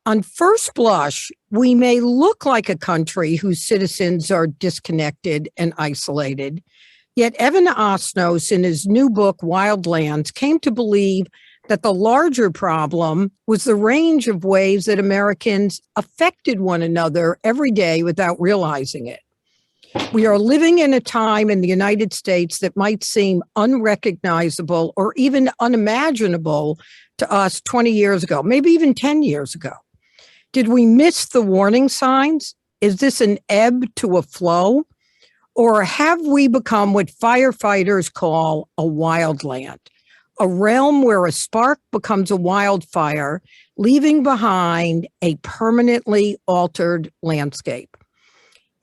On first blush, we may look like a country whose citizens are disconnected and isolated. Yet Evan Osnos, in his new book, Wildland, came to believe that the larger problem was the range of ways that Americans affected one another every day without realizing it. We are living in a time in the United States that might seem unrecognizable or even unimaginable to us 20 years ago, maybe even 10 years ago. Did we miss the warning signs? Is this an ebb to a flow? Or have we become what firefighters call a wildland, a realm where a spark becomes a wildfire, leaving behind a permanently altered landscape?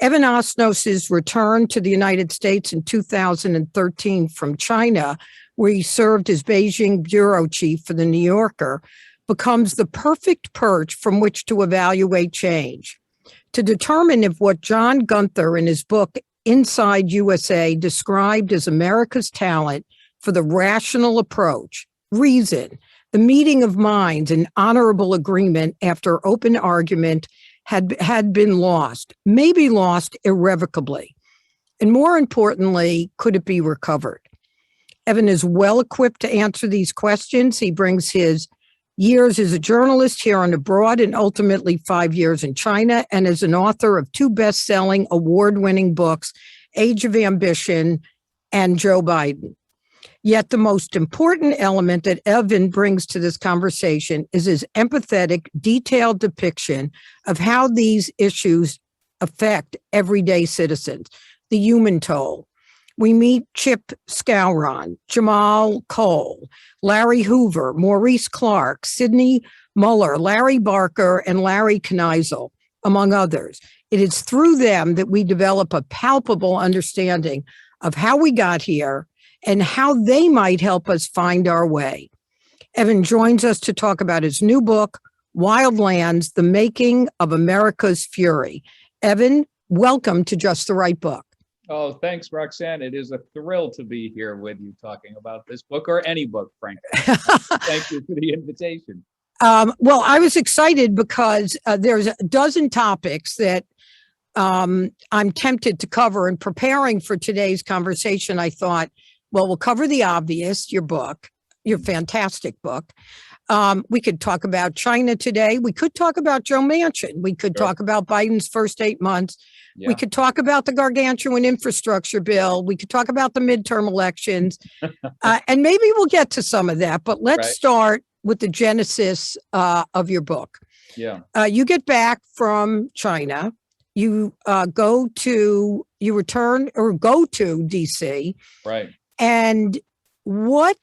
Evan Osnos' return to the United States in 2013 from China, where he served as Beijing bureau chief for the New Yorker, becomes the perfect perch from which to evaluate change, to determine if what John Gunther in his book Inside USA described as America's talent for the rational approach, reason, the meeting of minds, and honorable agreement after open argument had been lost, maybe lost irrevocably. And more importantly, could it be recovered? Evan is well equipped to answer these questions. He brings his years as a journalist here and abroad, and ultimately 5 years in China, and as an author of 2 best-selling, award-winning books, Age of Ambition and Joe Biden. Yet the most important element that Evan brings to this conversation is his empathetic, detailed depiction of how these issues affect everyday citizens, the human toll. We meet Chip Skowron, Jamal Cole, Larry Hoover, Maurice Clark, Sidney Mueller, Larry Barker, and Larry Kneisel, among others. It is through them that we develop a palpable understanding of how we got here and how they might help us find our way. Evan joins us to talk about his new book, Wildlands, The Making of America's Fury. Evan, welcome to Just the Right Book. Oh, thanks, Roxanne. It is a thrill to be here with you talking about this book, or any book, frankly. Thank you for the invitation. Well, I was excited because there's a dozen topics that I'm tempted to cover. In preparing for today's conversation, I thought, well, we'll cover the obvious, your book, your fantastic book. We could talk about China today. We could talk about Joe Manchin. We could talk about Biden's first 8 months. Yeah. We could talk about the gargantuan infrastructure bill. We could talk about the midterm elections. And maybe we'll get to some of that. But let's start with the genesis of your book. Yeah. You get back from China. You go to DC. Right. And what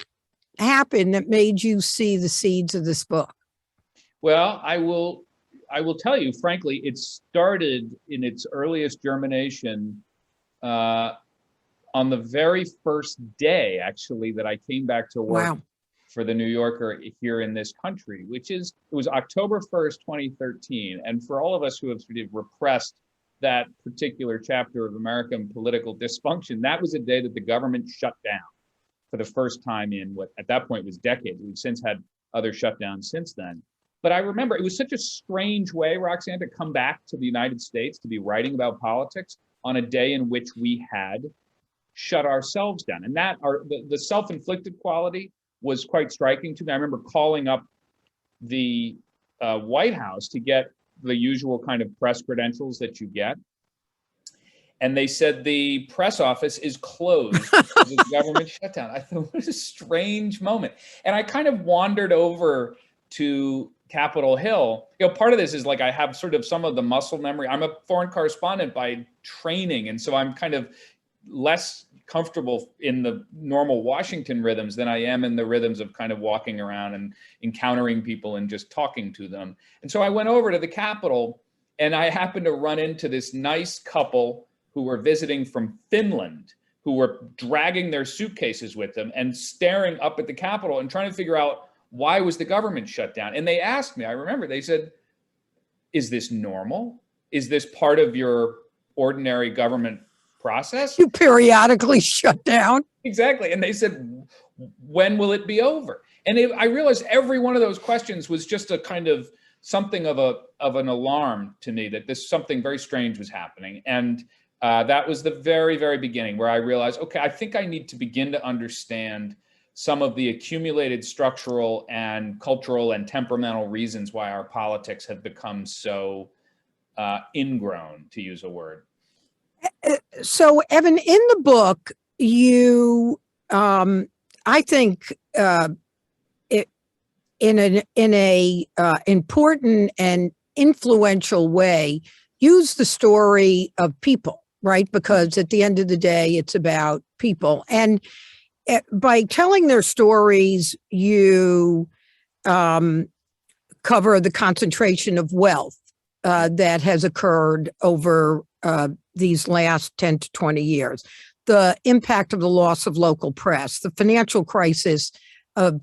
happened that made you see the seeds of this book? Well, I will tell you, frankly, it started in its earliest germination on the very first day, actually, that I came back to work for the New Yorker here in this country, it was October 1st, 2013. And for all of us who have sort of repressed that particular chapter of American political dysfunction, that was a day that the government shut down for the first time in what at that point was decades. We've since had other shutdowns since then. But I remember it was such a strange way, Roxanne, to come back to the United States to be writing about politics on a day in which we had shut ourselves down. And that the self-inflicted quality was quite striking to me. I remember calling up the White House to get the usual kind of press credentials that you get. And they said the press office is closed because of the government shutdown. I thought, what a strange moment. And I kind of wandered over to Capitol Hill. Part of this is like I have sort of some of the muscle memory. I'm a foreign correspondent by training, and so I'm kind of less comfortable in the normal Washington rhythms than I am in the rhythms of kind of walking around and encountering people and just talking to them. And so I went over to the Capitol, and I happened to run into this nice couple who were visiting from Finland, who were dragging their suitcases with them and staring up at the Capitol and trying to figure out why was the government shut down. And they asked me, I remember, they said, is this normal? Is this part of your ordinary government process? You periodically shut down. Exactly. And they said, when will it be over? And I realized every one of those questions was just a kind of something of an alarm to me that something very strange was happening. And that was the very, very beginning where I realized, okay, I think I need to begin to understand some of the accumulated structural and cultural and temperamental reasons why our politics have become so ingrown, to use a word. So, Evan, in the book, you, I think, in a important and influential way, use the story of people, right? Because at the end of the day, it's about people. And by telling their stories, you cover the concentration of wealth that has occurred over these last 10 to 20 years, the impact of the loss of local press, the financial crisis of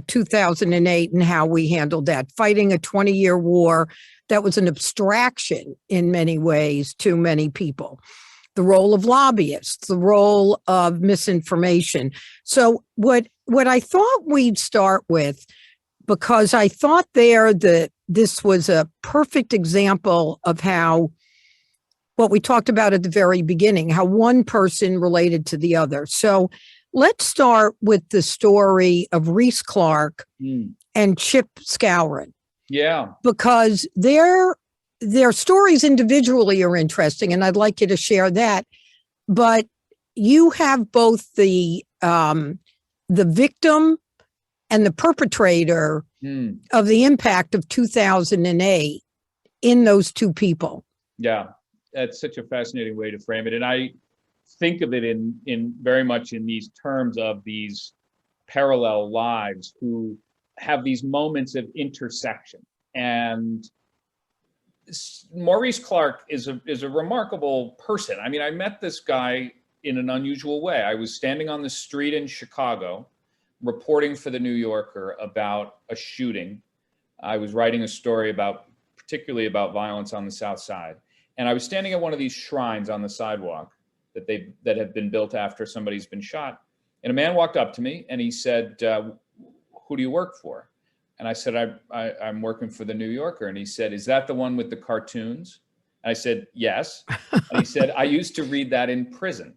2008 and how we handled that, fighting a 20-year war that was an abstraction in many ways to many people, the role of lobbyists, the role of misinformation. So what I thought we'd start with, because I thought that this was a perfect example of how what we talked about at the very beginning, how one person related to the other. So let's start with the story of Reese Clark and Chip Skowron. Yeah. Because their stories individually are interesting, and I'd like you to share that. But you have both the victim and the perpetrator of the impact of 2008 in those two people. Yeah, that's such a fascinating way to frame it. And I think of it in very much in these terms of these parallel lives who have these moments of intersection. And Maurice Clark is a remarkable person. I mean, I met this guy in an unusual way. I was standing on the street in Chicago, reporting for the New Yorker about a shooting. I was writing a story particularly about violence on the South Side. And I was standing at one of these shrines on the sidewalk that have been built after somebody's been shot. And a man walked up to me and he said, who do you work for? And I said, I'm working for the New Yorker. And he said, is that the one with the cartoons? And I said, yes. And he said, I used to read that in prison.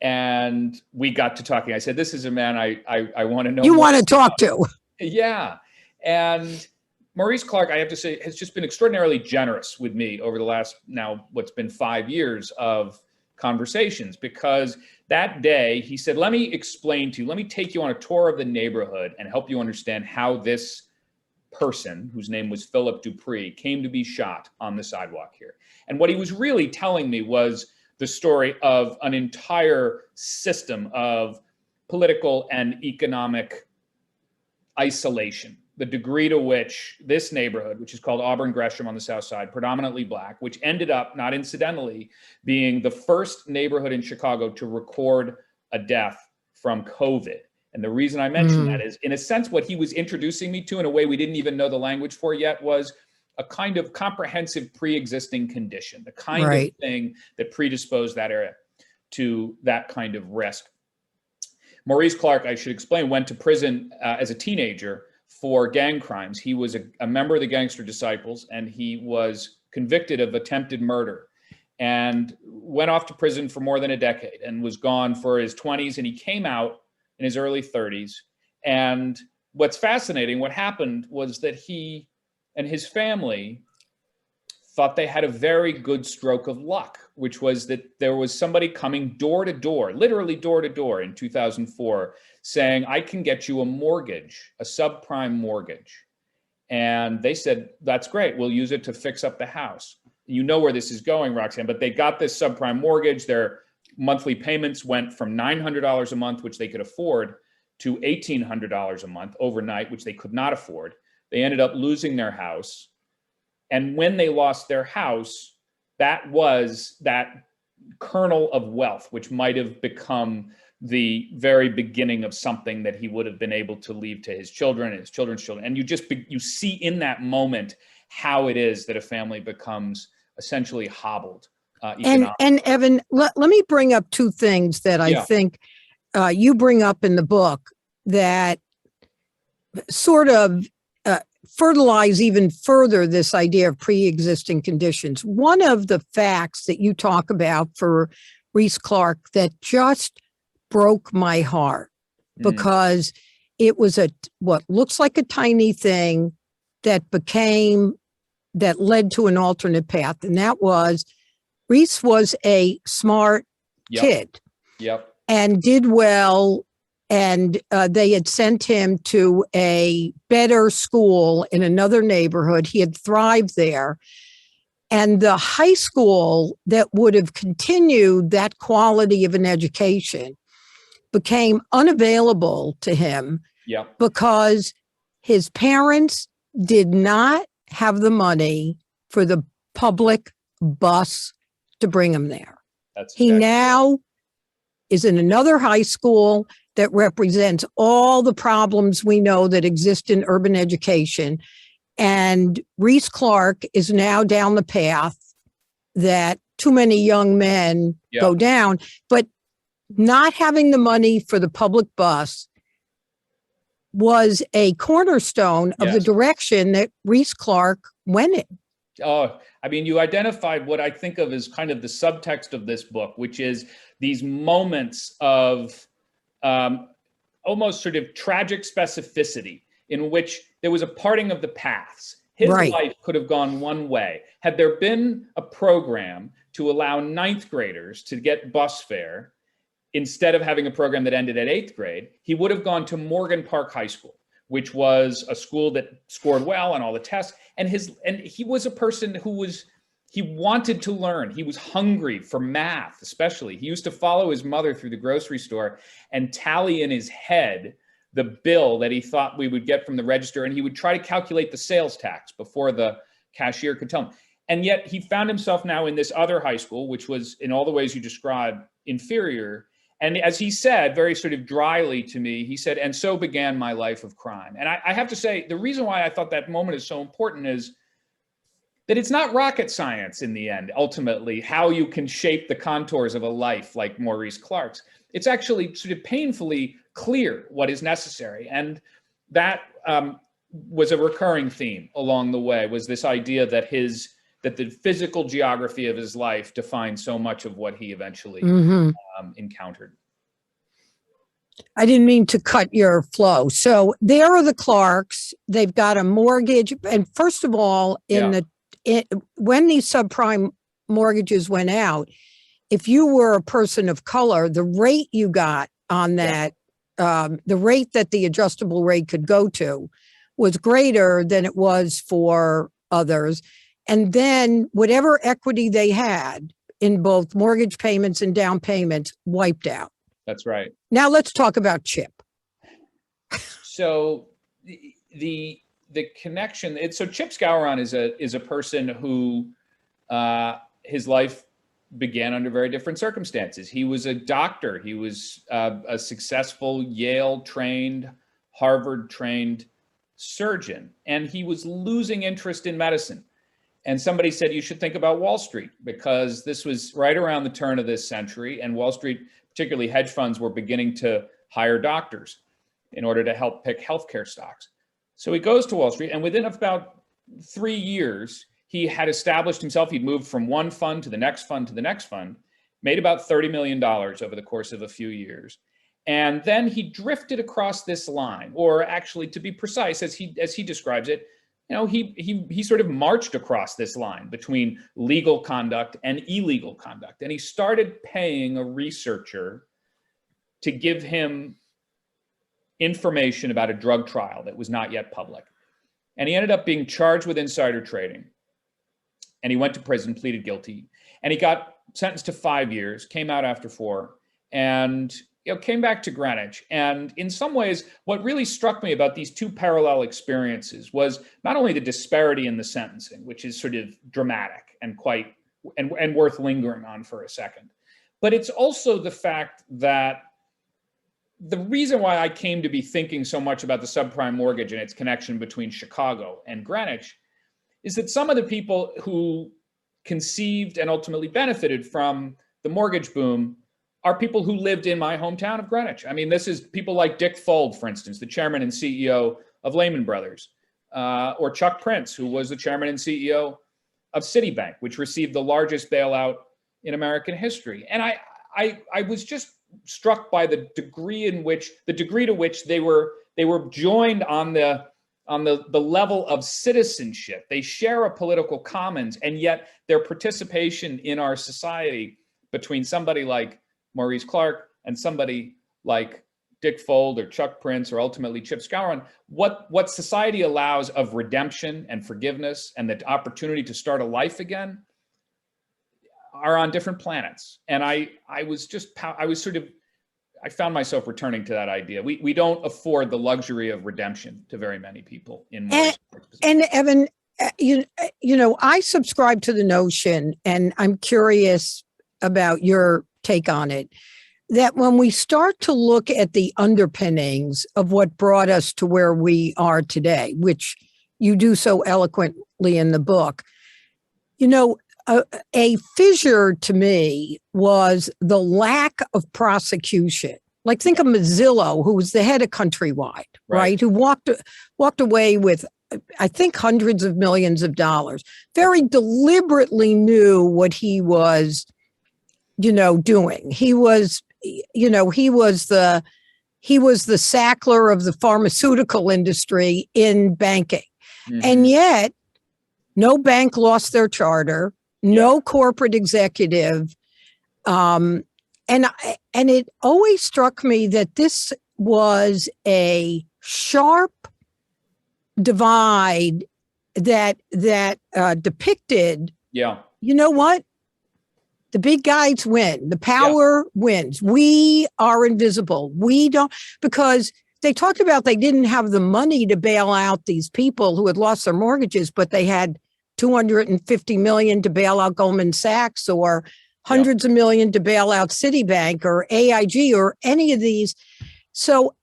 And we got to talking. I said, this is a man I want to know. You want to talk to. Yeah. And Maurice Clark, I have to say, has just been extraordinarily generous with me over the last what's been 5 years of conversations, because that day he said, let me take you on a tour of the neighborhood and help you understand how this person, whose name was Philip Dupree, came to be shot on the sidewalk here. And what he was really telling me was the story of an entire system of political and economic isolation, the degree to which this neighborhood, which is called Auburn Gresham on the South Side, predominantly Black, which ended up, not incidentally, being the first neighborhood in Chicago to record a death from COVID. And the reason I mention that is, in a sense, what he was introducing me to in a way we didn't even know the language for yet was a kind of comprehensive pre-existing condition, the kind of thing that predisposed that area to that kind of risk. Maurice Clark, I should explain, went to prison as a teenager for gang crimes. He was a member of the Gangster Disciples, and he was convicted of attempted murder and went off to prison for more than a decade and was gone for his 20s, and he came out in his early 30s. And what's fascinating, what happened was that he and his family thought they had a very good stroke of luck, which was that there was somebody coming door to door, literally door to door in 2004, saying, I can get you a mortgage, a subprime mortgage. And they said, that's great. We'll use it to fix up the house. You know where this is going, Roxanne, but they got this subprime mortgage. Their monthly payments went from $900 a month, which they could afford, to $1,800 a month overnight, which they could not afford. They ended up losing their house. And when they lost their house, that was that kernel of wealth, which might have become the very beginning of something that he would have been able to leave to his children and his children's children. And you see in that moment how it is that a family becomes essentially hobbled. And Evan, let me bring up two things that I think you bring up in the book that sort of fertilize even further this idea of pre-existing conditions, one of the facts that you talk about for Reese Clark that just broke my heart, because it was what looks like a tiny thing that led to an alternate path. And that was, Reese was a smart kid. Yep. And did well. And they had sent him to a better school in another neighborhood. He had thrived there. And the high school that would have continued that quality of an education became unavailable to him because his parents did not have the money for the public bus to bring him there. He now is in another high school that represents all the problems we know that exist in urban education. And Reese Clark is now down the path that too many young men go down. But not having the money for the public bus was a cornerstone of the direction that Reese Clark went in. Oh, I mean, you identified what I think of as kind of the subtext of this book, which is these moments of almost sort of tragic specificity in which there was a parting of the paths. His life could have gone one way. Had there been a program to allow ninth graders to get bus fare, instead of having a program that ended at eighth grade, he would have gone to Morgan Park High School, which was a school that scored well on all the tests. And he was a person who he wanted to learn. He was hungry for math, especially. He used to follow his mother through the grocery store and tally in his head the bill that he thought we would get from the register. And he would try to calculate the sales tax before the cashier could tell him. And yet he found himself now in this other high school, which was, in all the ways you described, inferior. And as he said, very sort of dryly to me, he said, and so began my life of crime. And I have to say, the reason why I thought that moment is so important is that it's not rocket science in the end, ultimately, how you can shape the contours of a life like Maurice Clark's. It's actually sort of painfully clear what is necessary. And that was a recurring theme along the way, was this idea that the physical geography of his life defined so much of what he eventually encountered. I didn't mean to cut your flow. So there are the Clarks. They've got a mortgage. And first of all, when these subprime mortgages went out, if you were a person of color, the rate you got on that, the rate that the adjustable rate could go to was greater than it was for others. And then whatever equity they had in both mortgage payments and down payments wiped out. That's right. Now let's talk about Chip. So the connection, so Chip Skowron is a person who his life began under very different circumstances. He was a doctor. He was a successful Yale-trained, Harvard-trained surgeon, and he was losing interest in medicine. And somebody said, you should think about Wall Street, because this was right around the turn of this century, and Wall Street, particularly hedge funds, were beginning to hire doctors in order to help pick healthcare stocks. So he goes to Wall Street, and within about 3 years, he had established himself. He'd moved from one fund to the next fund to the next fund, made about $30 million over the course of a few years. And then he drifted across this line, or actually, to be precise, as he describes it, he sort of marched across this line between legal conduct and illegal conduct. And he started paying a researcher to give him information about a drug trial that was not yet public. And he ended up being charged with insider trading. And he went to prison, pleaded guilty. And he got sentenced to 5 years, came out after 4, and came back to Greenwich. And in some ways, what really struck me about these two parallel experiences was not only the disparity in the sentencing, which is sort of dramatic and quite and worth lingering on for a second, but it's also the fact that the reason why I came to be thinking so much about the subprime mortgage and its connection between Chicago and Greenwich is that some of the people who conceived and ultimately benefited from the mortgage boom are people who lived in my hometown of Greenwich. I mean, this is people like Dick Fuld, for instance, the chairman and CEO of Lehman Brothers, or Chuck Prince, who was the chairman and CEO of Citibank, which received the largest bailout in American history. And I was just struck by the degree to which they were joined on the level of citizenship. They share a political commons, and yet their participation in our society, between somebody like Maurice Clark and somebody like Dick Fold or Chuck Prince or ultimately Chip Skowron, what society allows of redemption and forgiveness and the opportunity to start a life again are on different planets. And I found myself returning to that idea. We don't afford the luxury of redemption to very many people in Maurice. And Evan, you know, I subscribe to the notion, and I'm curious about your take on it, that when we start to look at the underpinnings of what brought us to where we are today, which you do so eloquently in the book, you know, a fissure to me was the lack of prosecution. Like, think of Mazzillo, who was the head of Countrywide, right? Who walked away with, I think, hundreds of millions of dollars, very deliberately knew what he was, you know, doing. He was the Sackler of the pharmaceutical industry in banking. Mm-hmm. And yet no bank lost their charter, no corporate executive. And it always struck me that this was a sharp divide that depicted, you know what? The big guys win. The power wins. We are invisible. We don't, because they talked about they didn't have the money to bail out these people who had lost their mortgages, but they had $250 million to bail out Goldman Sachs, or hundreds of million to bail out Citibank or AIG or any of these. So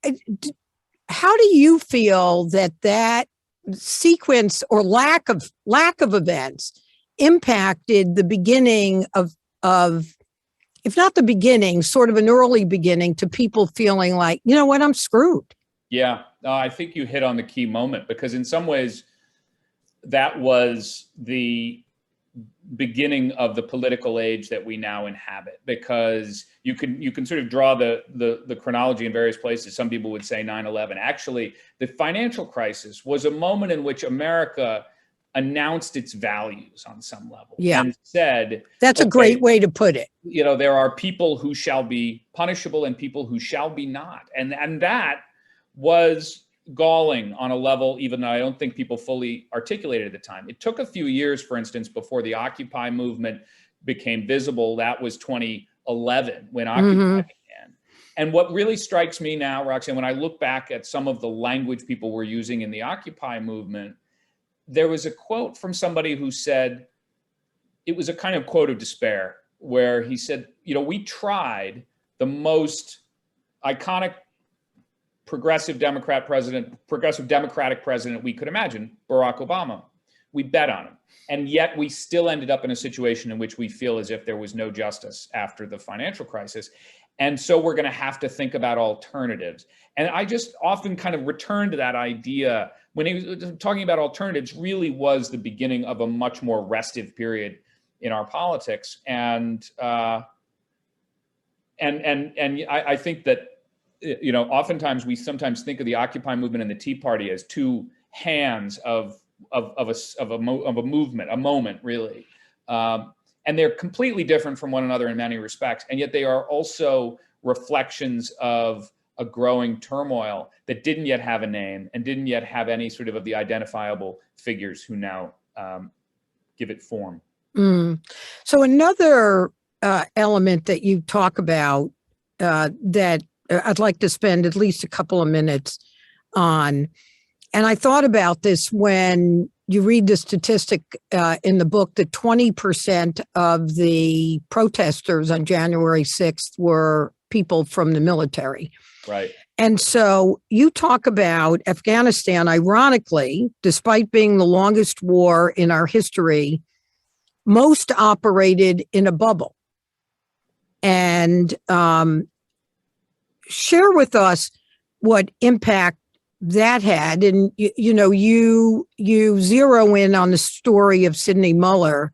how do you feel that sequence or lack of events impacted the beginning of, if not the beginning, sort of an early beginning to people feeling like, you know what, I'm screwed? Yeah, I think you hit on the key moment, because in some ways that was the beginning of the political age that we now inhabit, because you can sort of draw the chronology in various places. Some people would say 9/11. Actually, the financial crisis was a moment in which America announced its values on some level, and said, that's a great way to put it. You know, there are people who shall be punishable and people who shall be not. And that was galling on a level even though I don't think people fully articulated at the time. It took a few years, for instance, before the Occupy movement became visible. That was 2011 when Occupy began. And what really strikes me now, Roxanne, when I look back at some of the language people were using in the Occupy movement, there was a quote from somebody who said, it was a kind of quote of despair, where he said, you know, we tried the most iconic progressive Democratic president we could imagine, Barack Obama. We bet on him. And yet we still ended up in a situation in which we feel as if there was no justice after the financial crisis. And so we're going to have to think about alternatives. And I just often kind of return to that idea. When he was talking about alternatives, really was the beginning of a much more restive period in our politics. And I think that, you know, oftentimes we sometimes think of the Occupy movement and the Tea Party as two hands of a movement, a moment, really. And they're completely different from one another in many respects. And yet they are also reflections of a growing turmoil that didn't yet have a name and didn't yet have any sort of the identifiable figures who now give it form. So another element that you talk about that I'd like to spend at least a couple of minutes on, and I thought about this when you read the statistic in the book that 20% of the protesters on January 6th were people from the military. Right. And so you talk about Afghanistan, ironically, despite being the longest war in our history, most operated in a bubble. And share with us what impact that had, and you zero in on the story of Sidney Mueller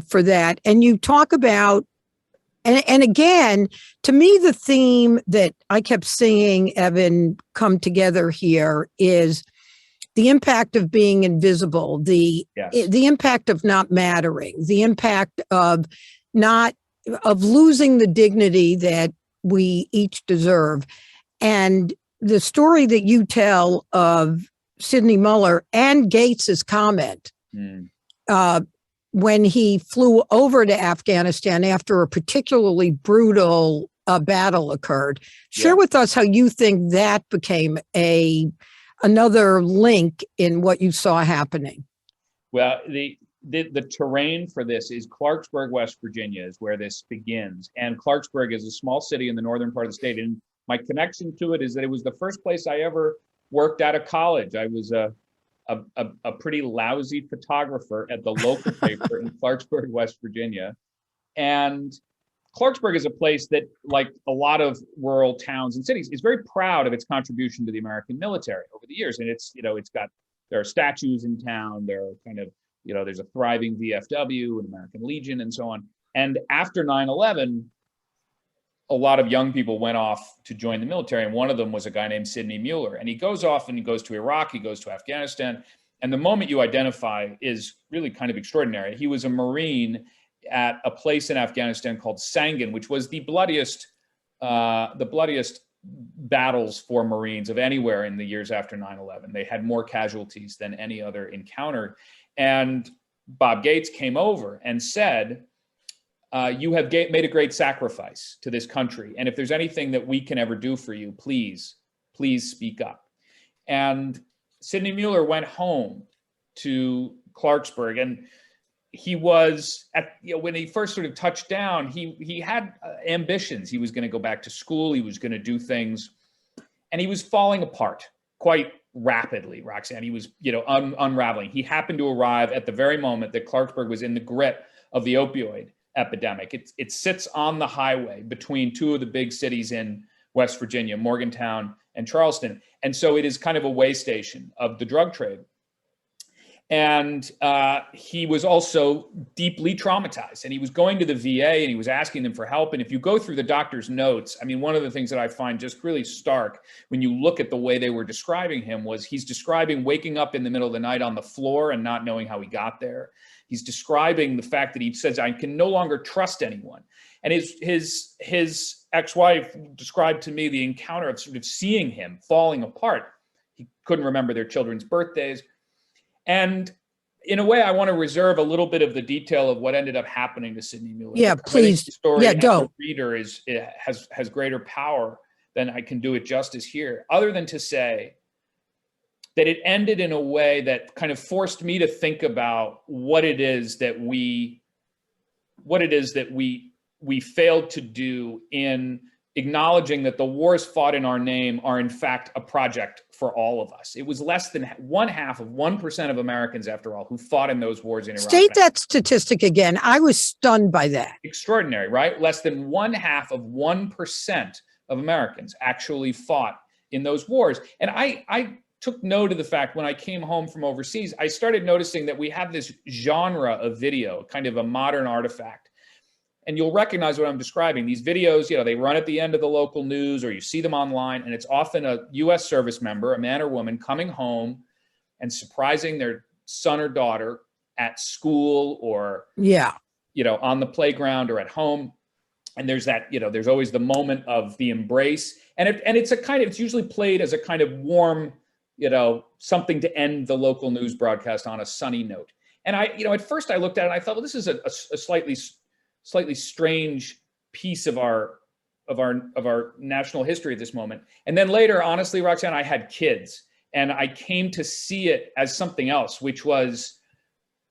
for that, and you talk about, and again, to me, the theme that I kept seeing, Evan, come together here is the impact of being invisible, the impact of not mattering, the impact of losing the dignity that we each deserve. And the story that you tell of Sidney Mueller and Gates's comment when he flew over to Afghanistan after a particularly brutal battle occurred. Share with us how you think that became another link in what you saw happening. Well, the terrain for this is Clarksburg, West Virginia, is where this begins. And Clarksburg is a small city in the northern part of the state. And my connection to it is that it was the first place I ever worked out of college. I was a pretty lousy photographer at the local paper in Clarksburg, West Virginia. And Clarksburg is a place that, like a lot of rural towns and cities, is very proud of its contribution to the American military over the years. And there are statues in town, there are there's a thriving VFW, an American Legion, and so on. And after 9/11, a lot of young people went off to join the military, and one of them was a guy named Sidney Mueller. And he goes off and he goes to Iraq, he goes to Afghanistan, and the moment you identify is really kind of extraordinary. He was a Marine at a place in Afghanistan called Sangin, which was the bloodiest battles for Marines of anywhere in the years after 9/11. They had more casualties than any other encounter. And Bob Gates came over and said, you have made a great sacrifice to this country. And if there's anything that we can ever do for you, please speak up. And Sidney Mueller went home to Clarksburg, and he was when he first sort of touched down, he had ambitions. He was going to go back to school. He was going to do things, and he was falling apart quite rapidly, Roxanne. He was, unraveling. He happened to arrive at the very moment that Clarksburg was in the grip of the opioid epidemic. It sits on the highway between two of the big cities in West Virginia, Morgantown and Charleston. And so it is kind of a way station of the drug trade. And he was also deeply traumatized, and he was going to the VA and he was asking them for help. And if you go through the doctor's notes, I mean, one of the things that I find just really stark when you look at the way they were describing him was he's describing waking up in the middle of the night on the floor and not knowing how he got there. He's describing the fact that he says, I can no longer trust anyone. And his ex-wife described to me the encounter of sort of seeing him falling apart. He couldn't remember their children's birthdays. And in a way, I want to reserve a little bit of the detail of what ended up happening to Sidney Mueller. Yeah, please. The story yeah, as go. a reader has greater power than I can do it justice here, other than to say that it ended in a way that kind of forced me to think about what it is that we failed to do in acknowledging that the wars fought in our name are in fact a project for all of us. It was less than 1/2% of Americans, after all, who fought in those wars in Iraq. State that statistic again. I was stunned by that. Extraordinary, right? Less than 1/2% of Americans actually fought in those wars. And I took note of the fact when I came home from overseas, I started noticing that we have this genre of video, kind of a modern artifact. And you'll recognize what I'm describing. These videos, they run at the end of the local news, or you see them online, and it's often a U.S. service member, a man or woman, coming home and surprising their son or daughter at school or on the playground or at home. And there's that, there's always the moment of the embrace, and it's usually played as a kind of warm, something to end the local news broadcast on a sunny note. And at first I looked at it and I thought, well, this is a slightly strange piece of our national history at this moment. And then later, honestly, Roxanne, I had kids, and I came to see it as something else, which was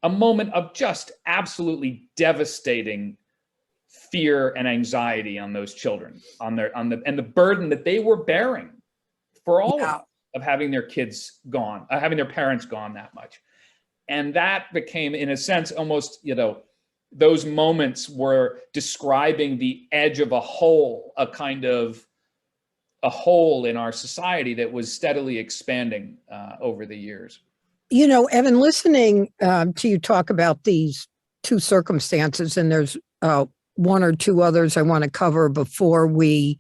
a moment of just absolutely devastating fear and anxiety on those children, and the burden that they were bearing for all of having their kids gone, having their parents gone that much. And that became, in a sense, almost, those moments were describing the edge of a hole, a kind of a hole in our society that was steadily expanding over the years. You know, Evan, listening to you talk about these two circumstances, and there's one or two others I want to cover before we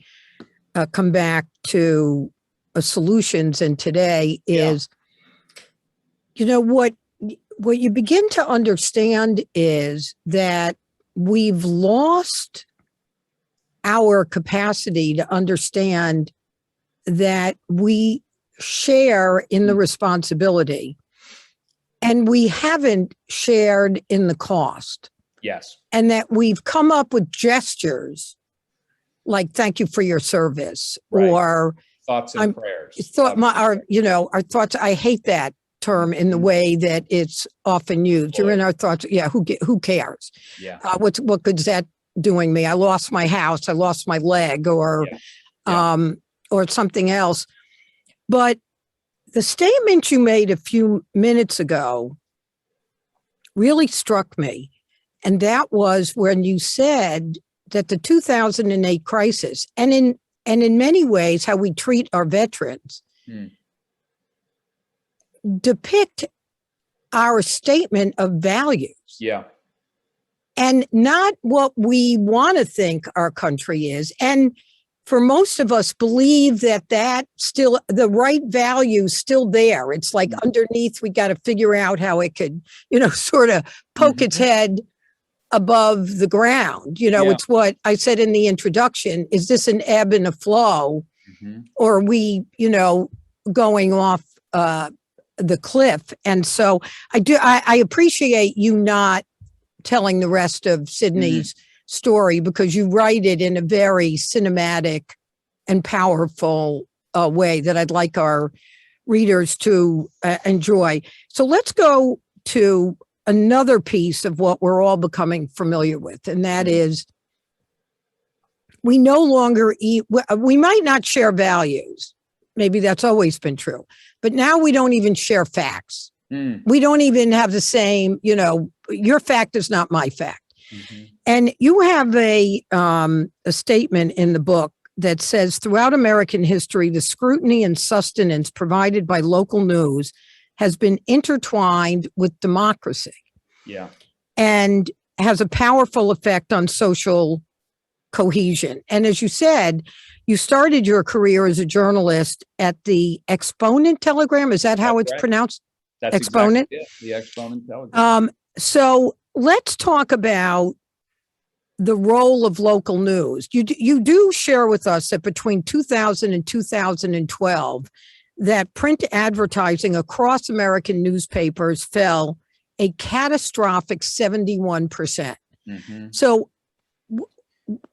come back to solutions. And today is, you know, what you begin to understand is that we've lost our capacity to understand that we share in the responsibility, and we haven't shared in the cost. Yes. And that we've come up with gestures like "thank you for your service," right. or thoughts and prayers. Our thoughts. I hate that term in the way that it's often used. You're in our thoughts. Yeah. Who cares? Yeah. What good's that doing me? I lost my house. I lost my leg, or something else. But the statement you made a few minutes ago really struck me. And that was when you said that the 2008 crisis, and in many ways how we treat our veterans, depict our statement of values. Yeah. And not what we want to think our country is. And for most of us, believe that still, the right value is still there. It's like underneath, we got to figure out how it could, sort of poke its head above the ground. It's what I said in the introduction. Is this an ebb and a flow? Or are we, going off the cliff? And so I appreciate you not telling the rest of Sydney's story, because you write it in a very cinematic and powerful way that I'd like our readers to enjoy. So let's go to another piece of what we're all becoming familiar with, and that is we no longer we might not share values. Maybe that's always been true, but now we don't even share facts. We don't even have the same, your fact is not my fact. And you have a statement in the book that says, throughout American history, the scrutiny and sustenance provided by local news has been intertwined with democracy. Yeah. And has a powerful effect on social cohesion. And as you said, you started your career as a journalist at the Exponent Telegram. Is that how it's pronounced? That's Exponent? Exactly it, the Exponent Telegram. So let's talk about the role of local news. You do share with us that between 2000 and 2012, that print advertising across American newspapers fell a catastrophic 71%. So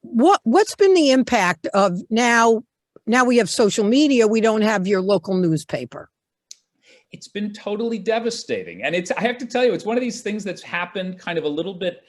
what's been the impact of now we have social media, we don't have your local newspaper? It's been totally devastating. And I have to tell you, it's one of these things that's happened kind of a little bit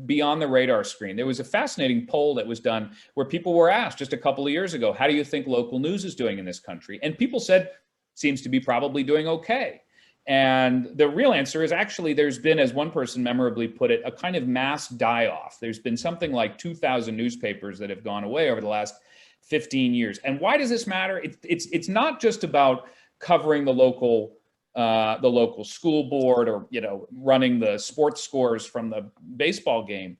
beyond the radar screen. There was a fascinating poll that was done where people were asked just a couple of years ago, how do you think local news is doing in this country? And people said, seems to be probably doing okay. And the real answer is actually there's been, as one person memorably put it, a kind of mass die-off. There's been something like 2,000 newspapers that have gone away over the last 15 years. And why does this matter? It's not just about covering the local school board or, running the sports scores from the baseball game.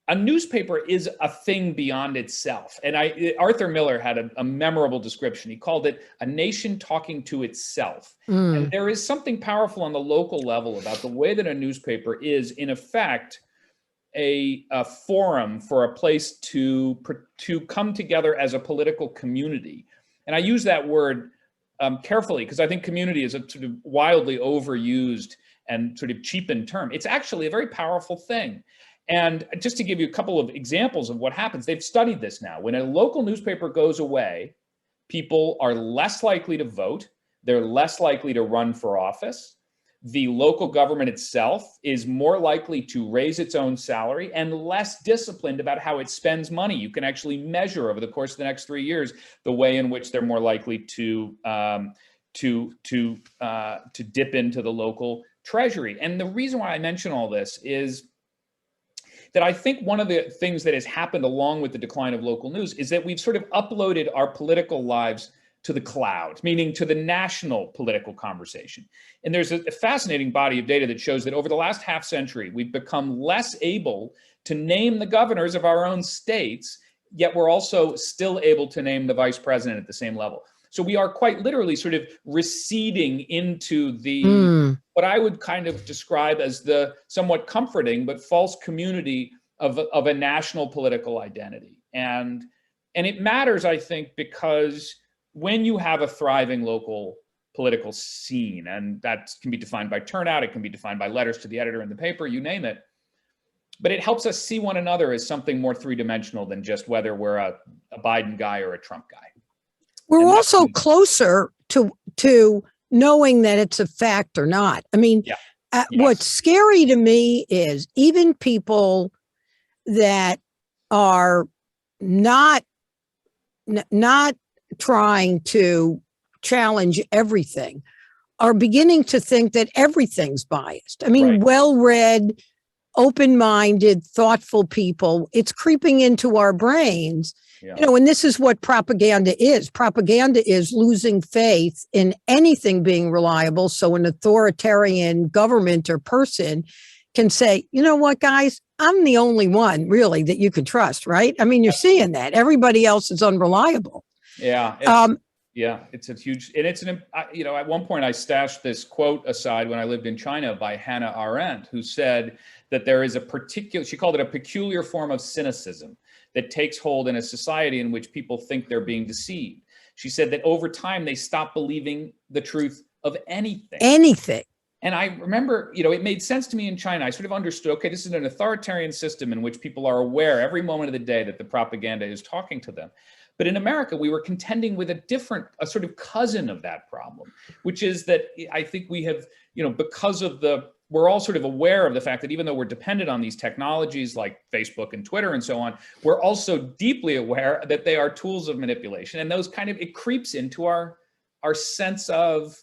A newspaper is a thing beyond itself. And Arthur Miller had a memorable description. He called it a nation talking to itself. And there is something powerful on the local level about the way that a newspaper is, in effect, a forum for a place to come together as a political community. And I use that word carefully, because I think community is a sort of wildly overused and sort of cheapened term. It's actually a very powerful thing. And just to give you a couple of examples of what happens, they've studied this now. When a local newspaper goes away, people are less likely to vote. They're less likely to run for office. The local government itself is more likely to raise its own salary and less disciplined about how it spends money. You can actually measure over the course of the next 3 years the way in which they're more likely to dip into the local treasury. And the reason why I mention all this is that I think one of the things that has happened along with the decline of local news is that we've sort of uploaded our political lives to the cloud, meaning to the national political conversation. And there's a fascinating body of data that shows that over the last half century, we've become less able to name the governors of our own states, yet we're also still able to name the vice president at the same level. So we are quite literally sort of receding into the what I would kind of describe as the somewhat comforting but false community of a national political identity. And it matters, I think, because when you have a thriving local political scene, and that can be defined by turnout, it can be defined by letters to the editor in the paper, you name it, but it helps us see one another as something more three-dimensional than just whether we're a Biden guy or a Trump guy. We're also closer to knowing that it's a fact or not. I mean, what's scary to me is even people that are not trying to challenge everything are beginning to think that everything's biased. I mean, well-read, open-minded, thoughtful people, it's creeping into our brains. You know, and this is what propaganda is. Propaganda is losing faith in anything being reliable. So an authoritarian government or person can say, you know what, guys, I'm the only one really that you can trust, right? I mean, you're seeing that. Everybody else is unreliable. Yeah. It's a huge, and it's you know, at one point I stashed this quote aside when I lived in China by Hannah Arendt, who said that there is she called it a peculiar form of cynicism that takes hold in a society in which people think they're being deceived. She said that over time, they stop believing the truth of anything. Anything. And I remember, you know, it made sense to me in China. I sort of understood, okay, this is an authoritarian system in which people are aware every moment of the day that the propaganda is talking to them. But in America, we were contending with a sort of cousin of that problem, which is that I think we have, you know, because of we're all sort of aware of the fact that even though we're dependent on these technologies like Facebook and Twitter and so on, we're also deeply aware that they are tools of manipulation. And those it creeps into our sense of,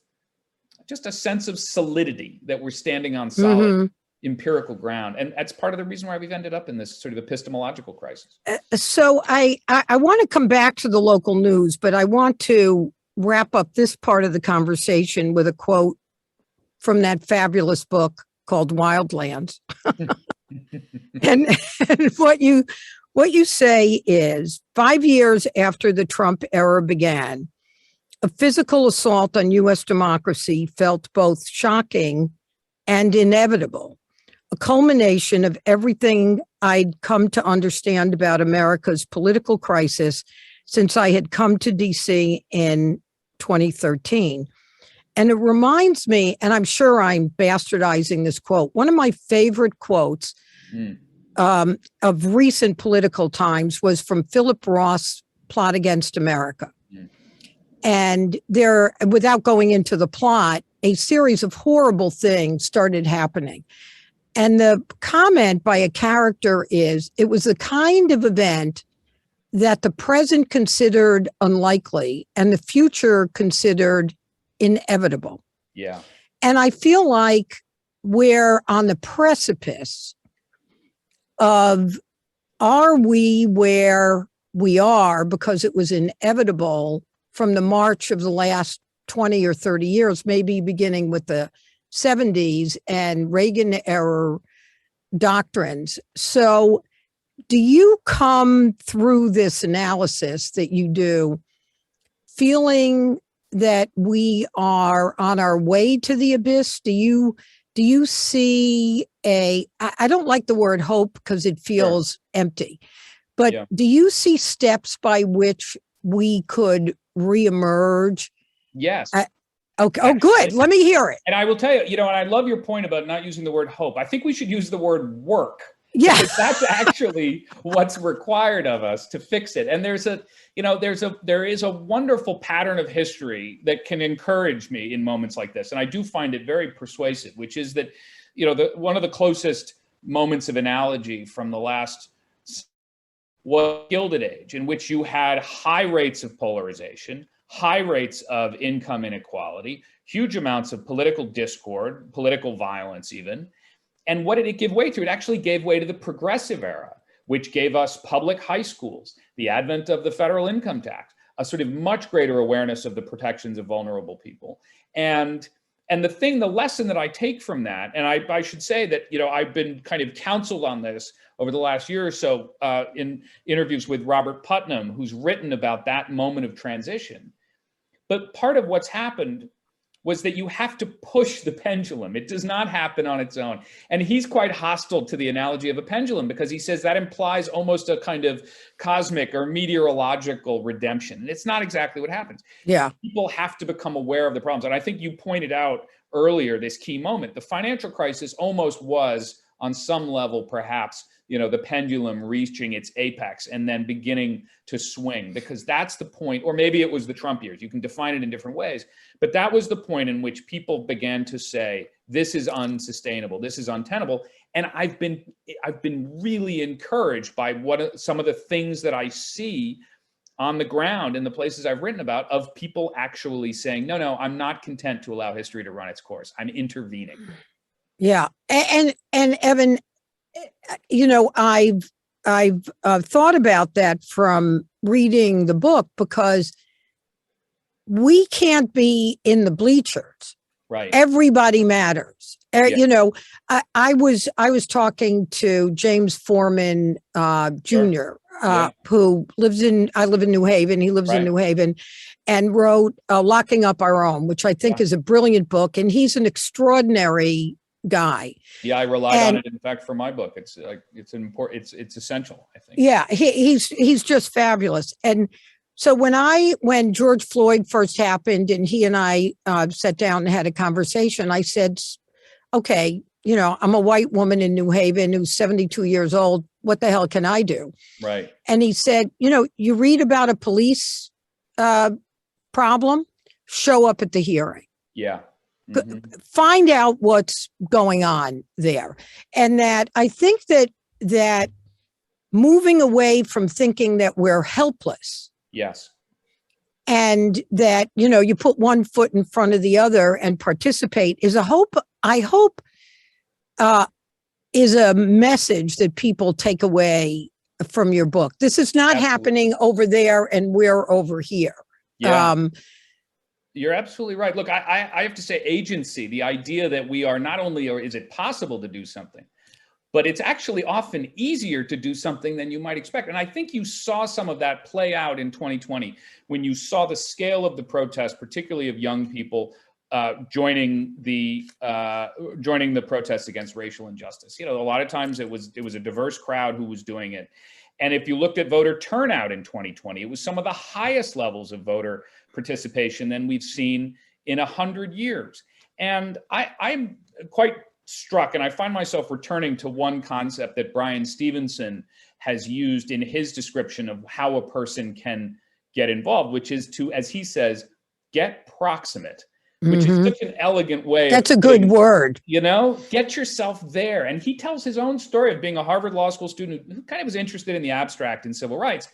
just a sense of solidity, that we're standing on solid empirical ground. And that's part of the reason why we've ended up in this sort of epistemological crisis. So I want to come back to the local news, but I want to wrap up this part of the conversation with a quote from that fabulous book called Wildland. and what you say is 5 years after the Trump era began, a physical assault on U.S. democracy felt both shocking and inevitable, a culmination of everything I'd come to understand about America's political crisis since I had come to D.C. in 2013. And it reminds me, and I'm sure I'm bastardizing this quote, one of my favorite quotes of recent political times was from Philip Roth's Plot Against America. And there, without going into the plot, a series of horrible things started happening. And the comment by a character is, it was the kind of event that the present considered unlikely and the future considered inevitable. Yeah. And I feel like we're on the precipice of, are we where we are because it was inevitable from the march of the last 20 or 30 years, maybe beginning with the 70s and Reagan era doctrines. So do you come through this analysis that you do feeling that we are on our way to the abyss? Do you see I don't like the word hope because it feels empty, but do you see steps by which we could reemerge? Yes. Okay. Oh, good. Let me hear it. And I will tell you, and I love your point about not using the word hope. I think we should use the word work. Yeah. Because that's actually what's required of us to fix it. And there is a wonderful pattern of history that can encourage me in moments like this. And I do find it very persuasive, which is that, one of the closest moments of analogy from the last was Gilded Age, in which you had high rates of polarization, high rates of income inequality, huge amounts of political discord, political violence even. And what did it give way to? It actually gave way to the progressive era, which gave us public high schools, the advent of the federal income tax, a sort of much greater awareness of the protections of vulnerable people. And the lesson that I take from that, and I should say that, I've been kind of counseled on this over the last year or so in interviews with Robert Putnam, who's written about that moment of transition. But part of what's happened was that you have to push the pendulum. It does not happen on its own. And he's quite hostile to the analogy of a pendulum because he says that implies almost a kind of cosmic or meteorological redemption. And it's not exactly what happens. Yeah. People have to become aware of the problems. And I think you pointed out earlier this key moment. The financial crisis almost was, on some level, perhaps, the pendulum reaching its apex and then beginning to swing, because that's the point, or maybe it was the Trump years. You can define it in different ways, but that was the point in which people began to say, this is unsustainable, this is untenable. And I've been really encouraged by some of the things that I see on the ground in the places I've written about, of people actually saying, no, I'm not content to allow history to run its course. I'm intervening. Yeah. And Evan, I've thought about that from reading the book, because we can't be in the bleachers. Right. Everybody matters. Yeah. I was talking to James Foreman Jr., who I live in New Haven. He lives in New Haven, and wrote Locking Up Our Own, which I think is a brilliant book. And he's an extraordinary guy. Yeah, I relied on it, in fact, for my book. It's it's essential, I think. Yeah, he's just fabulous. And so when George Floyd first happened and he and I sat down and had a conversation, I said, okay, I'm a white woman in New Haven who's 72 years old. What the hell can I do? Right. And he said, you read about a police problem, show up at the hearing. Yeah. Mm-hmm. Find out what's going on there. And that I think that moving away from thinking that we're helpless. Yes. And that, you put one foot in front of the other and participate is I hope is a message that people take away from your book. This is not happening over there and we're over here. Yeah. You're absolutely right. Look, I have to say, agency, the idea that we are not only, or is it possible to do something, but it's actually often easier to do something than you might expect. And I think you saw some of that play out in 2020 when you saw the scale of the protest, particularly of young people joining the protests against racial injustice. A lot of times it was a diverse crowd who was doing it. And if you looked at voter turnout in 2020, it was some of the highest levels of voter participation than we've seen in 100 years. And I'm quite struck, and I find myself returning to one concept that Brian Stevenson has used in his description of how a person can get involved, which is to, as he says, get proximate, which is such an elegant way. That's a good word. Get yourself there. And he tells his own story of being a Harvard Law School student who kind of was interested in the abstract and civil rights.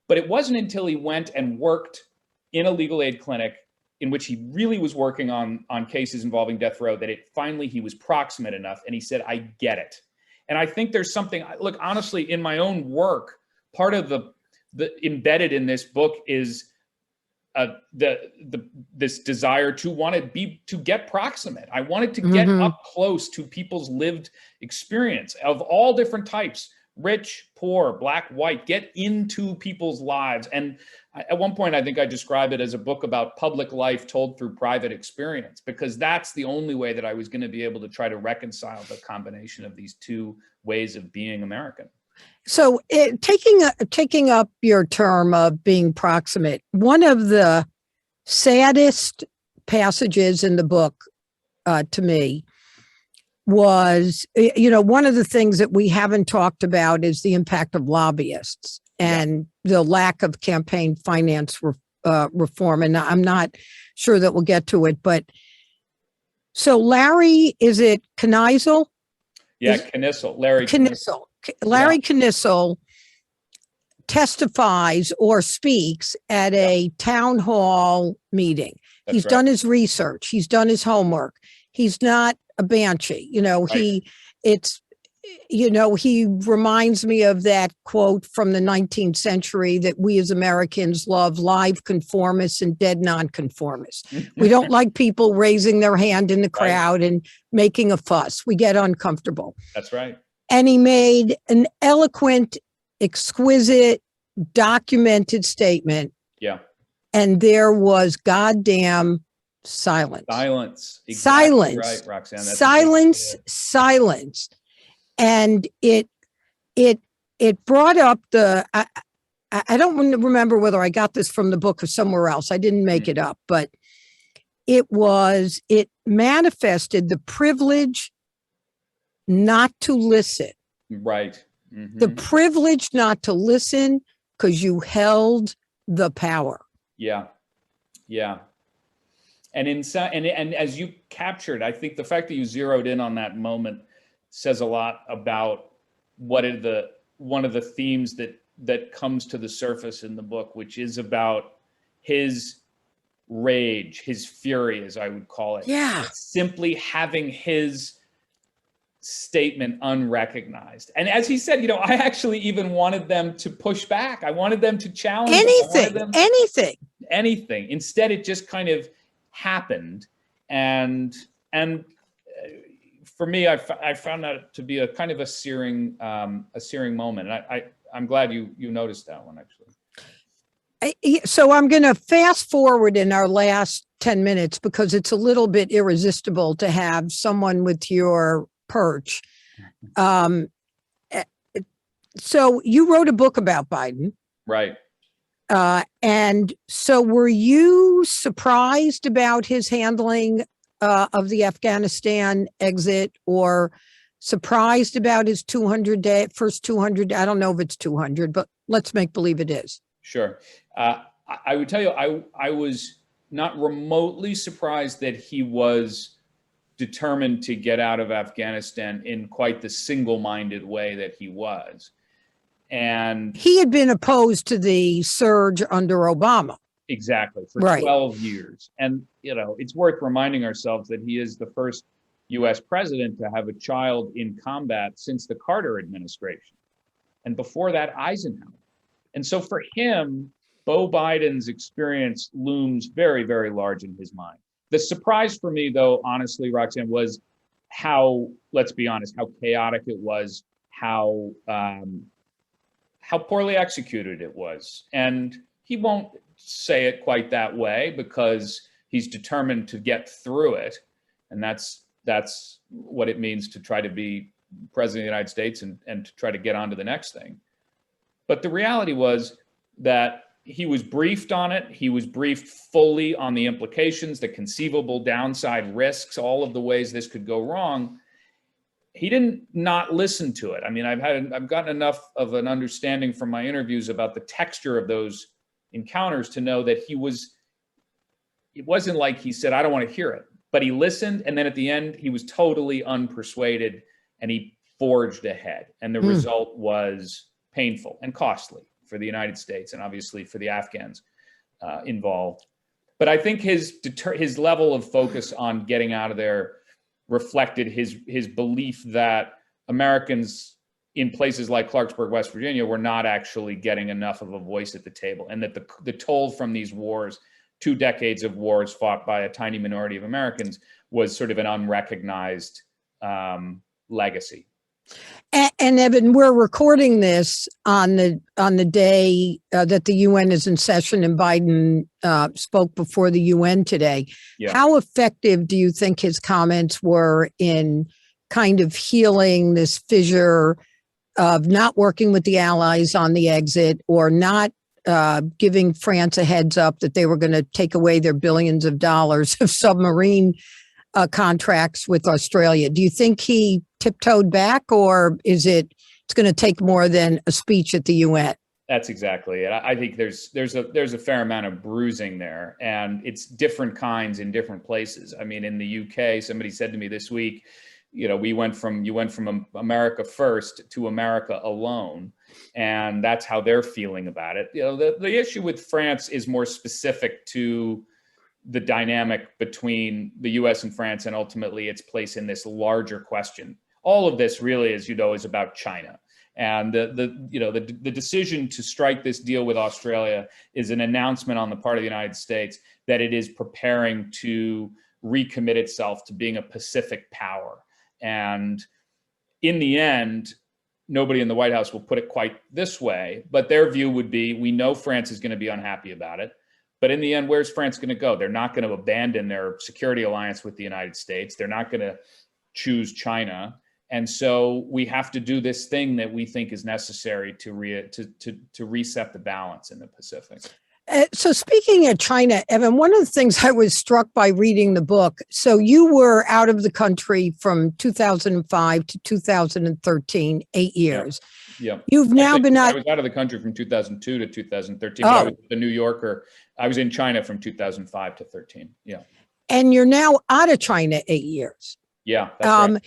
But it wasn't until he went and worked in a legal aid clinic in which he really was working on cases involving death row that he was proximate enough. And he said, I get it. And I think there's something, look, honestly, in my own work, part of the embedded in this book is this desire to get proximate. I wanted to get up close to people's lived experience of all different types, rich, poor, black, white, get into people's lives. And at one point, I think I described it as a book about public life told through private experience, because that's the only way that I was going to be able to try to reconcile the combination of these two ways of being American. So taking up your term of being proximate, one of the saddest passages in the book to me was, one of the things that we haven't talked about is the impact of lobbyists and the lack of campaign finance reform. And I'm not sure that we'll get to it, but so Larry, is it Knisel? Yeah, Knisel, Larry Knisel. Larry Knisel testifies or speaks at a town hall meeting. He's done his research. He's done his homework. He's not a banshee. Right. He reminds me of that quote from the 19th century that we as Americans love live conformists and dead nonconformists. We don't like people raising their hand in the Right. crowd and making a fuss. We get uncomfortable. That's right. And he made an eloquent, exquisite, documented statement. Yeah. And there was goddamn silence. Silence. Exactly Silence. Right, Roxanne. That's silence. Silence. And it brought up I don't remember whether I got this from the book or somewhere else. I didn't make it up, but it manifested the privilege not to listen. Right. Mm-hmm. The privilege not to listen because you held the power. Yeah. Yeah. And and as you captured, I think the fact that you zeroed in on that moment says a lot about one of the themes that comes to the surface in the book, which is about his rage, his fury, as I would call it. Yeah. Simply having his statement unrecognized. And as he said, I actually even wanted them to push back. I wanted them to challenge anything. Instead, it just kind of happened. And for me, I found that to be a kind of a searing moment. And I'm glad you noticed that one, actually. So I'm going to fast forward in our last 10 minutes because it's a little bit irresistible to have someone with your perch. So you wrote a book about Biden. Right. And so were you surprised about his handling of the Afghanistan exit, or surprised about his first 200? I don't know if it's 200, but let's make believe it is. Sure. I would tell you, I was not remotely surprised that he was determined to get out of Afghanistan in quite the single-minded way that he was. And he had been opposed to the surge under Obama. Exactly, for right. 12 years. And, it's worth reminding ourselves that he is the first U.S. president to have a child in combat since the Carter administration. And before that, Eisenhower. And so for him, Beau Biden's experience looms very, very large in his mind. The surprise for me, though, honestly, Roxanne, was how, let's be honest, how chaotic it was, how poorly executed it was. And he won't say it quite that way because he's determined to get through it. And that's what it means to try to be president of the United States and to try to get on to the next thing. But the reality was that he was briefed on it. He was briefed fully on the implications, the conceivable downside risks, all of the ways this could go wrong. He didn't not listen to it. I mean, I've gotten enough of an understanding from my interviews about the texture of those encounters to know that it wasn't like he said, I don't want to hear it, but he listened. And then at the end, he was totally unpersuaded and he forged ahead. And the result was painful and costly for the United States and obviously for the Afghans involved. But I think his level of focus on getting out of there reflected his belief that Americans in places like Clarksburg, West Virginia, were not actually getting enough of a voice at the table, and that the toll from these wars, 2 decades of wars fought by a tiny minority of Americans, was sort of an unrecognized legacy. And Evan, we're recording this on the day that the UN is in session, and Biden spoke before the UN today. Yeah. How effective do you think his comments were in kind of healing this fissure of not working with the allies on the exit, or not giving France a heads up that they were going to take away their billions of dollars of submarine contracts with Australia? Do you think he tiptoed back, or it's going to take more than a speech at the UN? That's exactly it. I think there's a fair amount of bruising there, and it's different kinds in different places. I mean, in the UK, somebody said to me this week, you went from America first to America alone, and that's how they're feeling about it. The issue with France is more specific to the dynamic between the US and France and ultimately its place in this larger question. All of this really, as you know, is about China. And the decision to strike this deal with Australia is an announcement on the part of the United States that it is preparing to recommit itself to being a Pacific power. And in the end, nobody in the White House will put it quite this way, but their view would be, we know France is going to be unhappy about it. But in the end, where's France going to go? They're not going to abandon their security alliance with the United States. They're not going to choose China. And so we have to do this thing that we think is necessary to reset the balance in the Pacific. So speaking of China, Evan, one of the things I was struck by reading the book, so you were out of the country from 2005 to 2013, 8 years. Yeah. You've now been out. I was out of the country from 2002 to 2013. Oh. I was the New Yorker. I was in China from 2005 to 13. Yeah. And you're now out of China 8 years. Yeah, that's right.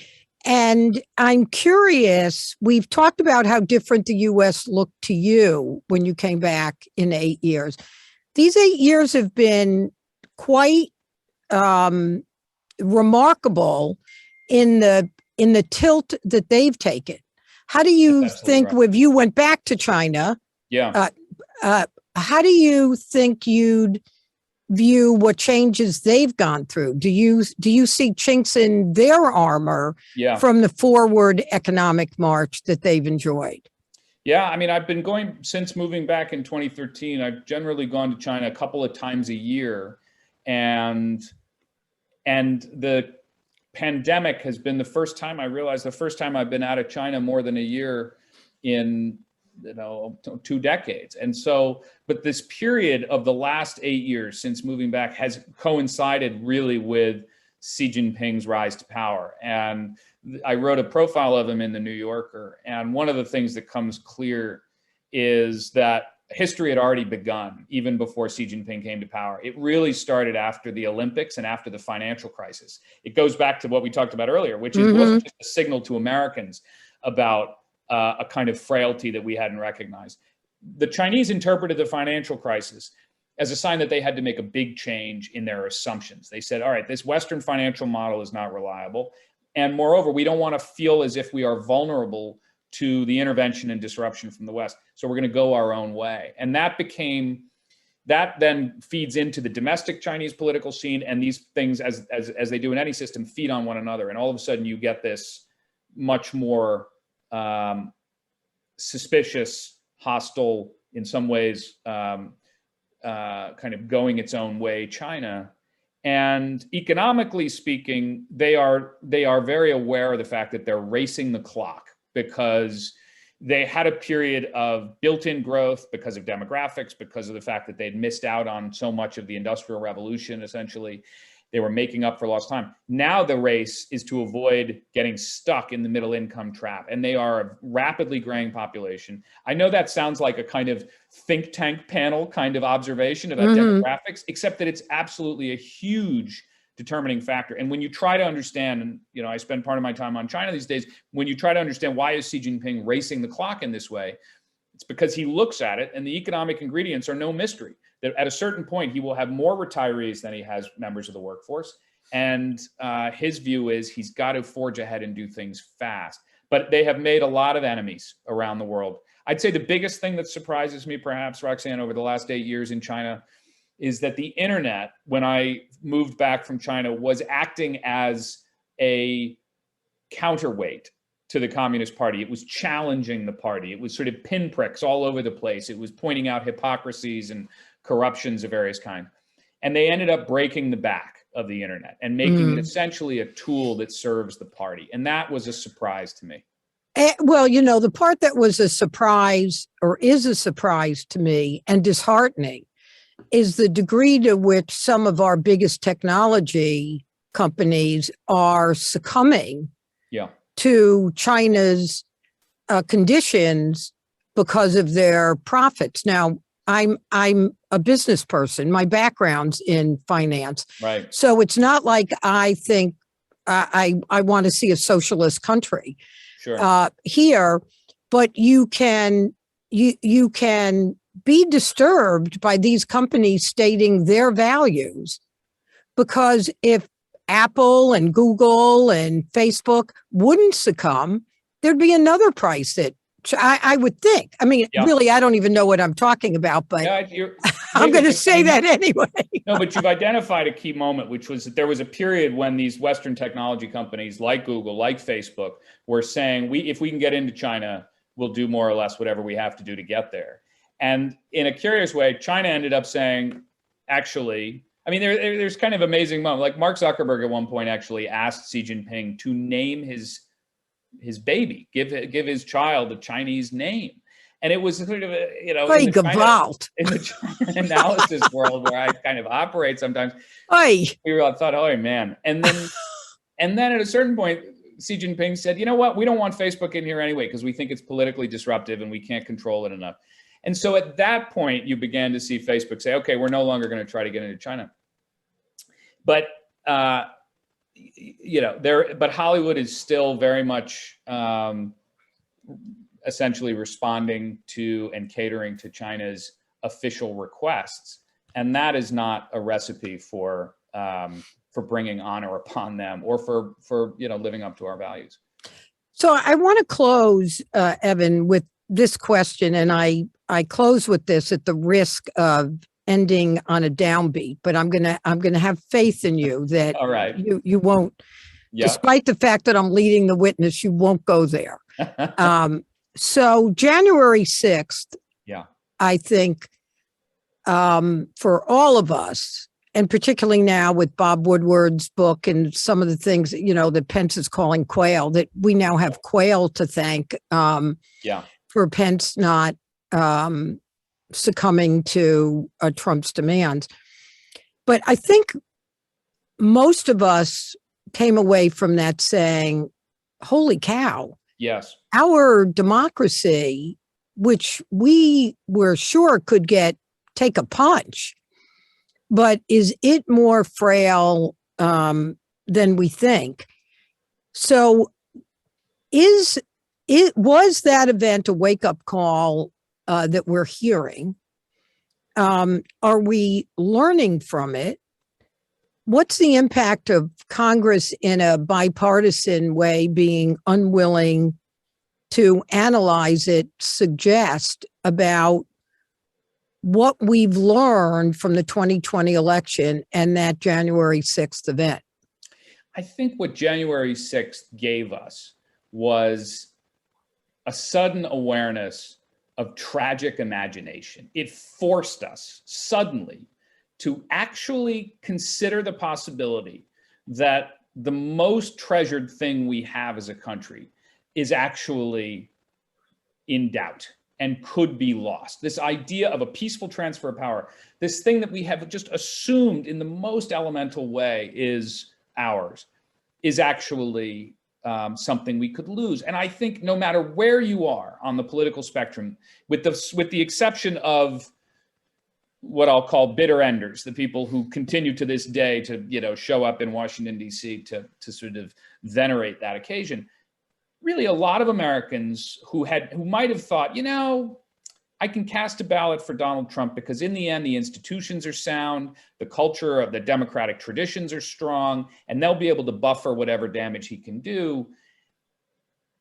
And I'm curious, we've talked about how different the U.S. looked to you when you came back in 8 years. These 8 years have been quite remarkable in the tilt that they've taken. How do you think, if you went back to China, how do you think you'd view what changes they've gone through? Do you see chinks in their armor from the forward economic march that they've enjoyed? Yeah, I mean, I've been going since moving back in 2013. I've generally gone to China a couple of times a year, and the pandemic has been the first time I've been out of China more than a year in 2 decades. And so, but this period of the last 8 years since moving back has coincided really with Xi Jinping's rise to power. And I wrote a profile of him in the New Yorker. And one of the things that comes clear is that history had already begun even before Xi Jinping came to power. It really started after the Olympics and after the financial crisis. It goes back to what we talked about earlier, which is it wasn't just a signal to Americans about a kind of frailty that we hadn't recognized. The Chinese interpreted the financial crisis as a sign that they had to make a big change in their assumptions. They said, all right, this Western financial model is not reliable. And moreover, we don't want to feel as if we are vulnerable to the intervention and disruption from the West. So we're going to go our own way. And that then feeds into the domestic Chinese political scene. And these things, as they do in any system, feed on one another. And all of a sudden you get this much more suspicious, hostile, in some ways, kind of going its own way China. And economically speaking, they are very aware of the fact that they're racing the clock because they had a period of built-in growth because of demographics, because of the fact that they'd missed out on so much of the Industrial Revolution, essentially. They were making up for lost time. Now the race is to avoid getting stuck in the middle income trap. And they are a rapidly growing population. I know that sounds like a kind of think tank panel kind of observation about demographics, except that it's absolutely a huge determining factor. And when you try to understand, and I spend part of my time on China these days, when you try to understand why is Xi Jinping racing the clock in this way, it's because he looks at it and the economic ingredients are no mystery. That at a certain point, he will have more retirees than he has members of the workforce. And his view is he's got to forge ahead and do things fast. But they have made a lot of enemies around the world. I'd say the biggest thing that surprises me, perhaps, Roxanne, over the last 8 years in China, is that the internet, when I moved back from China, was acting as a counterweight to the Communist Party. It was challenging the party. It was sort of pinpricks all over the place. It was pointing out hypocrisies and corruptions of various kinds. And they ended up breaking the back of the internet and making it essentially a tool that serves the party. And that was a surprise to me. Well, the part that was a surprise or is a surprise to me and disheartening is the degree to which some of our biggest technology companies are succumbing to China's conditions because of their profits. Now, I'm a business person. My background's in finance. Right. So it's not like I think I want to see a socialist country here, but you can be disturbed by these companies stating their values because if Apple and Google and Facebook wouldn't succumb, there'd be another price that I would think. I mean, really, I don't even know what I'm talking about, but I'm going to say that anyway. No, but you've identified a key moment, which was that there was a period when these Western technology companies like Google, like Facebook, were saying, if we can get into China, we'll do more or less whatever we have to do to get there. And in a curious way, China ended up saying, actually, I mean, there's kind of amazing moment. Like Mark Zuckerberg at one point actually asked Xi Jinping to name his baby, give his child a Chinese name. And it was sort of, in the China analysis world where I kind of operate sometimes, we thought, oh man. And then at a certain point, Xi Jinping said, you know what, we don't want Facebook in here anyway, because we think it's politically disruptive and we can't control it enough. And so at that point, you began to see Facebook say, okay, we're no longer going to try to get into China. But but Hollywood is still very much essentially responding to and catering to China's official requests, and that is not a recipe for bringing honor upon them or for living up to our values. So I want to close, Evan, with this question, and I close with this at the risk of ending on a downbeat, but I'm gonna have faith in you that all right. you won't, despite the fact that I'm leading the witness, you won't go there. So January 6th, I think for all of us, and particularly now with Bob Woodward's book and some of the things that Pence is calling quail, that we now have quail to thank for Pence not succumbing to Trump's demands. But I think most of us came away from that saying, holy cow. Yes. Our democracy, which we were sure could take a punch, but is it more frail than we think? So was that event a wake-up call that we're hearing? Are we learning from it? What's the impact of Congress in a bipartisan way being unwilling to analyze it, suggest about what we've learned from the 2020 election and that January 6th event? I think what January 6th gave us was a sudden awareness of tragic imagination. It forced us suddenly to actually consider the possibility that the most treasured thing we have as a country is actually in doubt and could be lost. This idea of a peaceful transfer of power, this thing that we have just assumed in the most elemental way is ours, is actually something we could lose. And I think no matter where you are on the political spectrum, with the exception of what I'll call bitter enders, the people who continue to this day to show up in Washington, D.C. to sort of venerate that occasion, really a lot of Americans who might have thought, I can cast a ballot for Donald Trump because in the end, the institutions are sound, the culture of the democratic traditions are strong, and they'll be able to buffer whatever damage he can do.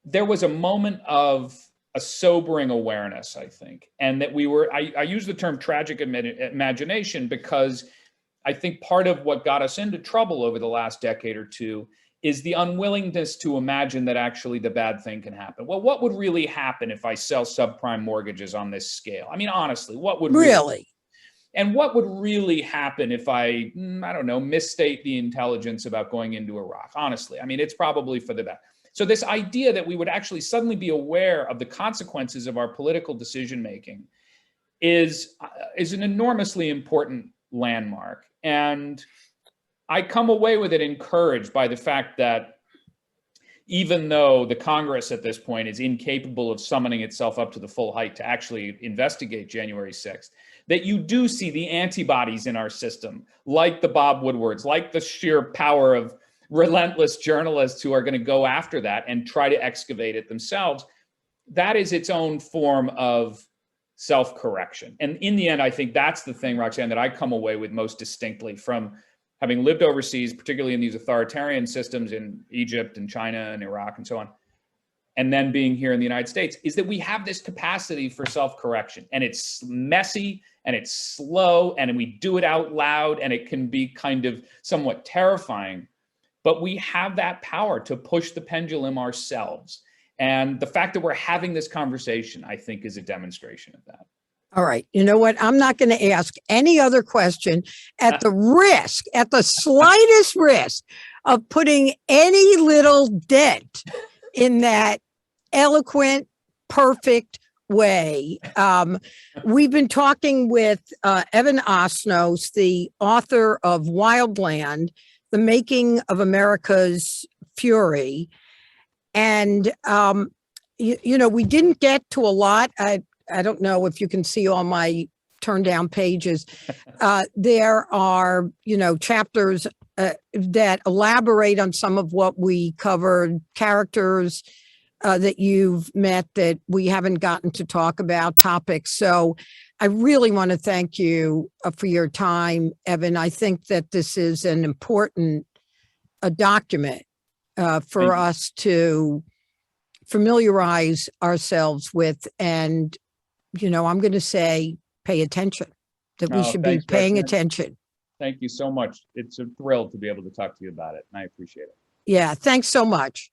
There was a moment of a sobering awareness, I think, and that I use the term tragic imagination because I think part of what got us into trouble over the last decade or two is the unwillingness to imagine that actually the bad thing can happen. Well, what would really happen if I sell subprime mortgages on this scale? I mean, honestly, what would really? And what would really happen if I don't know, misstate the intelligence about going into Iraq? Honestly, I mean, it's probably for the best. So this idea that we would actually suddenly be aware of the consequences of our political decision-making is an enormously important landmark. And I come away with it encouraged by the fact that even though the Congress at this point is incapable of summoning itself up to the full height to actually investigate January 6th, that you do see the antibodies in our system, like the Bob Woodwards, like the sheer power of relentless journalists who are going to go after that and try to excavate it themselves. That is its own form of self-correction. And in the end, I think that's the thing, Roxanne, that I come away with most distinctly from having lived overseas, particularly in these authoritarian systems in Egypt and China and Iraq and so on, and then being here in the United States, is that we have this capacity for self-correction, and it's messy and it's slow and we do it out loud and it can be kind of somewhat terrifying, but we have that power to push the pendulum ourselves. And the fact that we're having this conversation, I think, is a demonstration of that. All right. You know what? I'm not going to ask any other question at the slightest risk of putting any little dent in that eloquent, perfect way. We've been talking with Evan Osnos, the author of Wildland, The Making of America's Fury. And, we didn't get to a lot. I don't know if you can see all my turned down pages. There are, chapters that elaborate on some of what we covered, characters that you've met that we haven't gotten to talk about, topics. So I really want to thank you for your time, Evan. I think that this is an important document for us to familiarize ourselves with. And, I'm going to say, pay attention, that we should be paying attention. Thank you so much. It's a thrill to be able to talk to you about it, and I appreciate it. Yeah, thanks so much.